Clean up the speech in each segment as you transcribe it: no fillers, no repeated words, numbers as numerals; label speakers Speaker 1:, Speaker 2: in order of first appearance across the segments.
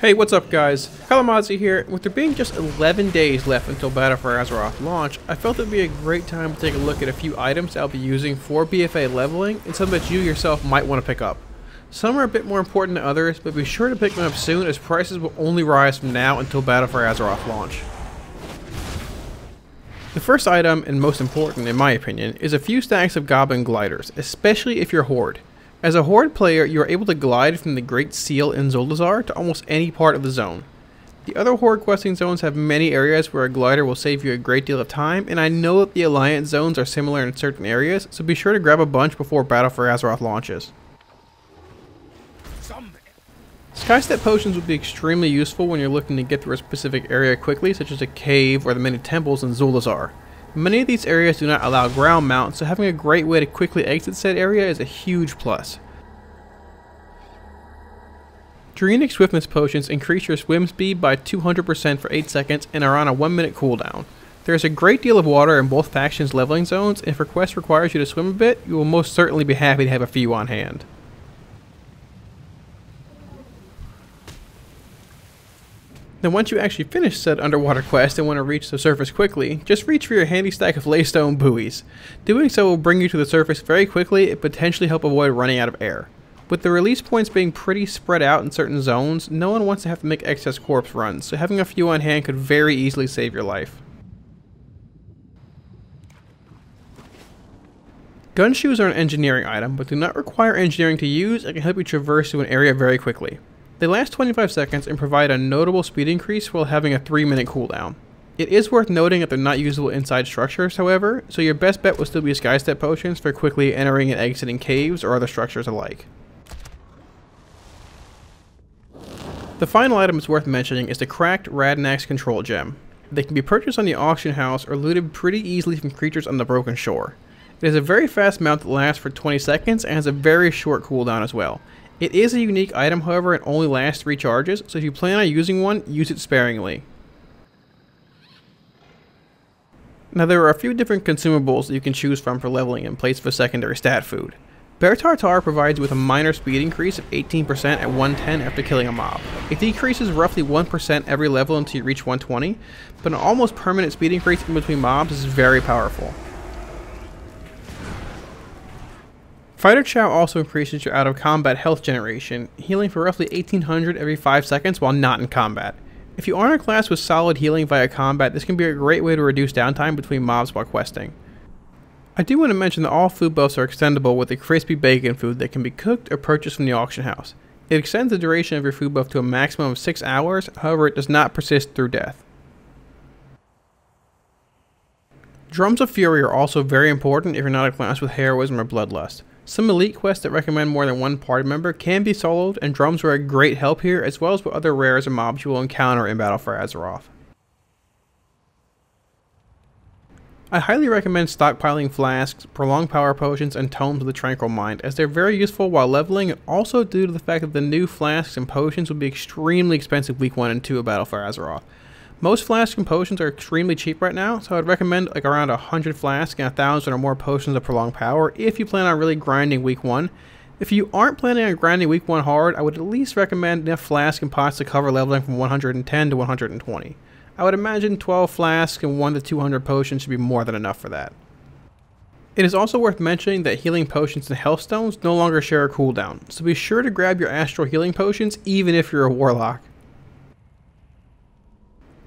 Speaker 1: Hey, what's up guys? Kalamazi here. With there being just 11 days left until Battle for Azeroth launch, I felt it would be a great time to take a look at a few items I'll be using for BFA leveling and some that you yourself might want to pick up. Some are a bit more important than others, but be sure to pick them up soon as prices will only rise from now until Battle for Azeroth launch. The first item, and most important in my opinion, is a few stacks of Goblin Gliders, especially if you're Horde. As a Horde player, you are able to glide from the Great Seal in Zul'Dazar to almost any part of the zone. The other Horde questing zones have many areas where a glider will save you a great deal of time, and I know that the Alliance zones are similar in certain areas, so be sure to grab a bunch before Battle for Azeroth launches. Skystep potions would be extremely useful when you're looking to get through a specific area quickly, such as a cave or the many temples in Zul'Dazar. Many of these areas do not allow ground mount, so having a great way to quickly exit said area is a huge plus. Radnyx Swiftness Potions increase your swim speed by 200% for 8 seconds and are on a 1-minute cooldown. There is a great deal of water in both factions' leveling zones, and if a quest requires you to swim a bit, you will most certainly be happy to have a few on hand. Now once you actually finish said underwater quest and want to reach the surface quickly, just reach for your handy stack of laystone buoys. Doing so will bring you to the surface very quickly and potentially help avoid running out of air. With the release points being pretty spread out in certain zones, no one wants to have to make excess corpse runs, so having a few on hand could very easily save your life. Gun shoes are an engineering item, but do not require engineering to use and can help you traverse to an area very quickly. They last 25 seconds and provide a notable speed increase while having a 3-minute cooldown. It is worth noting that they're not usable inside structures, however, so your best bet will still be Skystep Potions for quickly entering and exiting caves or other structures alike. The final item that's worth mentioning is the cracked Radnyx control gem. They can be purchased on the auction house or looted pretty easily from creatures on the Broken Shore. It is a very fast mount that lasts for 20 seconds and has a very short cooldown as well. It is a unique item, however, and only lasts 3 charges, so if you plan on using one, use it sparingly. Now there are a few different consumables that you can choose from for leveling in place of a secondary stat food. Bear Tartar provides you with a minor speed increase of 18% at 110 after killing a mob. It decreases roughly 1% every level until you reach 120, but an almost permanent speed increase in between mobs is very powerful. Fighter Chow also increases your out-of-combat health generation, healing for roughly 1800 every 5 seconds while not in combat. If you aren't a class with solid healing via combat, this can be a great way to reduce downtime between mobs while questing. I do want to mention that all food buffs are extendable with a crispy bacon food that can be cooked or purchased from the auction house. It extends the duration of your food buff to a maximum of 6 hours, however it does not persist through death. Drums of Fury are also very important if you're not a class with heroism or bloodlust. Some elite quests that recommend more than one party member can be soloed, and drums are a great help here, as well as with other rares and mobs you will encounter in Battle for Azeroth. I highly recommend stockpiling flasks, prolonged power potions, and tomes of the Tranquil Mind, as they're very useful while leveling, and also due to the fact that the new flasks and potions will be extremely expensive week 1 and 2 of Battle for Azeroth. Most flasks and potions are extremely cheap right now, so I'd recommend like around 100 flasks and 1,000 or more potions of prolonged power if you plan on really grinding week 1. If you aren't planning on grinding week 1 hard, I would at least recommend enough flasks and pots to cover leveling from 110 to 120. I would imagine 12 flasks and 1 to 200 potions should be more than enough for that. It is also worth mentioning that healing potions and health stones no longer share a cooldown, so be sure to grab your astral healing potions even if you're a warlock.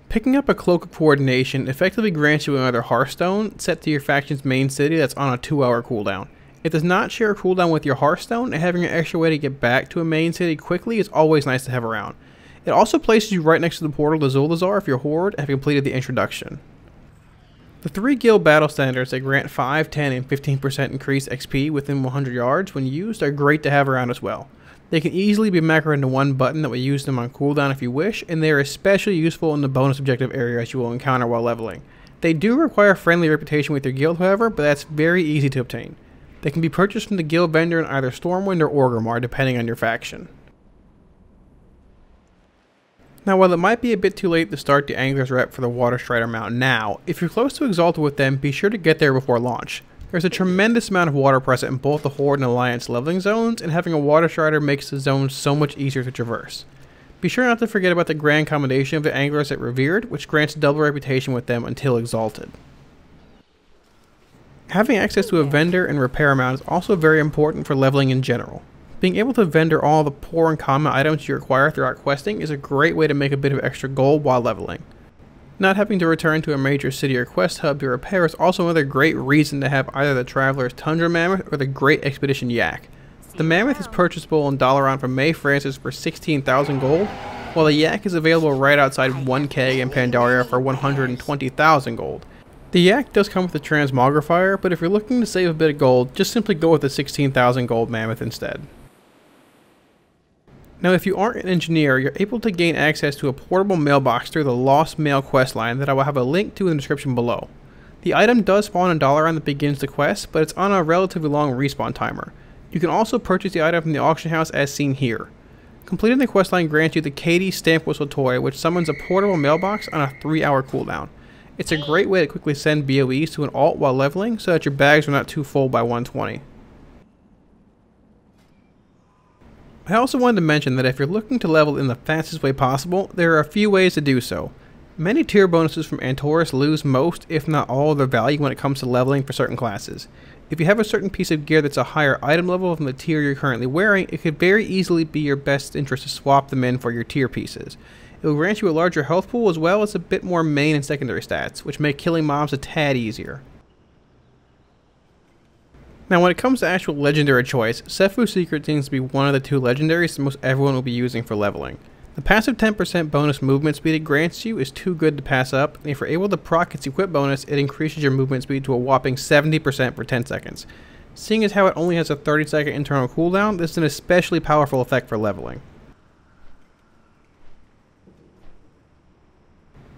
Speaker 1: Picking up a Cloak of Coordination effectively grants you another Hearthstone set to your faction's main city that's on a 2-hour cooldown. It does not share a cooldown with your Hearthstone, and having an extra way to get back to a main city quickly is always nice to have around. It also places you right next to the portal to Zul'Dazar if you're Horde have completed the introduction. The 3 guild battle standards that grant 5, 10, and 15% increased XP within 100 yards when used are great to have around as well. They can easily be macroed into one button that will use them on cooldown if you wish, and they are especially useful in the bonus objective areas you will encounter while leveling. They do require friendly reputation with your guild, however, but that's very easy to obtain. They can be purchased from the guild vendor in either Stormwind or Orgrimmar, depending on your faction. Now, while it might be a bit too late to start the Angler's Rep for the Water Strider mount now, if you're close to Exalted with them, be sure to get there before launch. There's a tremendous amount of water present in both the Horde and Alliance leveling zones, and having a Water Strider makes the zones so much easier to traverse. Be sure not to forget about the grand combination of the anglers at Revered, which grants double reputation with them until Exalted. Having access to a vendor and repair mount is also very important for leveling in general. Being able to vendor all the poor and common items you require throughout questing is a great way to make a bit of extra gold while leveling. Not having to return to a major city or quest hub to repair is also another great reason to have either the Traveler's Tundra Mammoth or the Great Expedition Yak. The Mammoth is purchasable in Dalaran from May Francis for 16,000 gold, while the Yak is available right outside 1k in Pandaria for 120,000 gold. The Yak does come with a transmogrifier, but if you're looking to save a bit of gold, just simply go with the 16,000 gold Mammoth instead. Now if you aren't an engineer, you're able to gain access to a portable mailbox through the Lost Mail questline that I will have a link to in the description below. The item does spawn in Dalaran that begins the quest, but it's on a relatively long respawn timer. You can also purchase the item from the auction house as seen here. Completing the questline grants you the Katie Stamp Whistle toy, which summons a portable mailbox on a 3-hour cooldown. It's a great way to quickly send BOEs to an alt while leveling so that your bags are not too full by 120. I also wanted to mention that if you're looking to level in the fastest way possible, there are a few ways to do so. Many tier bonuses from Antorus lose most, if not all, of their value when it comes to leveling for certain classes. If you have a certain piece of gear that's a higher item level than the tier you're currently wearing, it could very easily be your best interest to swap them in for your tier pieces. It will grant you a larger health pool as well as a bit more main and secondary stats, which make killing mobs a tad easier. Now when it comes to actual legendary choice, Setfu's Secret seems to be one of the two legendaries that most everyone will be using for leveling. The passive 10% bonus movement speed it grants you is too good to pass up, and if you're able to proc its equip bonus, it increases your movement speed to a whopping 70% for 10 seconds. Seeing as how it only has a 30-second internal cooldown, this is an especially powerful effect for leveling.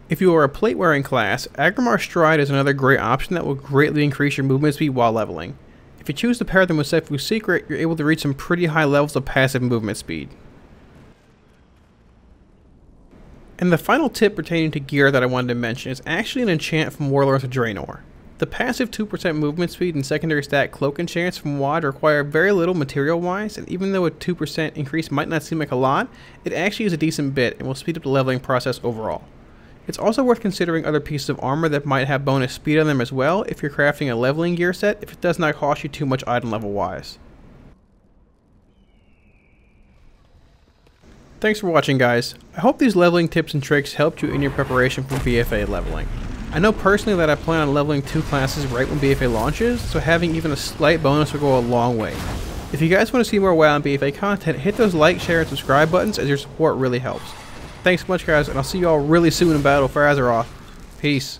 Speaker 1: If you are a plate-wearing class, Agrimar's Stride is another great option that will greatly increase your movement speed while leveling. If you choose to pair them with Setfu's Secret, you're able to reach some pretty high levels of passive movement speed. And the final tip pertaining to gear that I wanted to mention is actually an enchant from Warlords of Draenor. The passive 2% movement speed and secondary stat cloak enchants from WoD require very little material-wise, and even though a 2% increase might not seem like a lot, it actually is a decent bit and will speed up the leveling process overall. It's also worth considering other pieces of armor that might have bonus speed on them as well if you're crafting a leveling gear set, if it does not cost you too much item level wise. Thanks for watching guys. I hope these leveling tips and tricks helped you in your preparation for BFA leveling. I know personally that I plan on leveling 2 classes right when BFA launches, so having even a slight bonus will go a long way. If you guys want to see more WoW and BFA content, hit those like, share, and subscribe buttons as your support really helps. Thanks so much guys, and I'll see you all really soon in battle for Azeroth. Peace.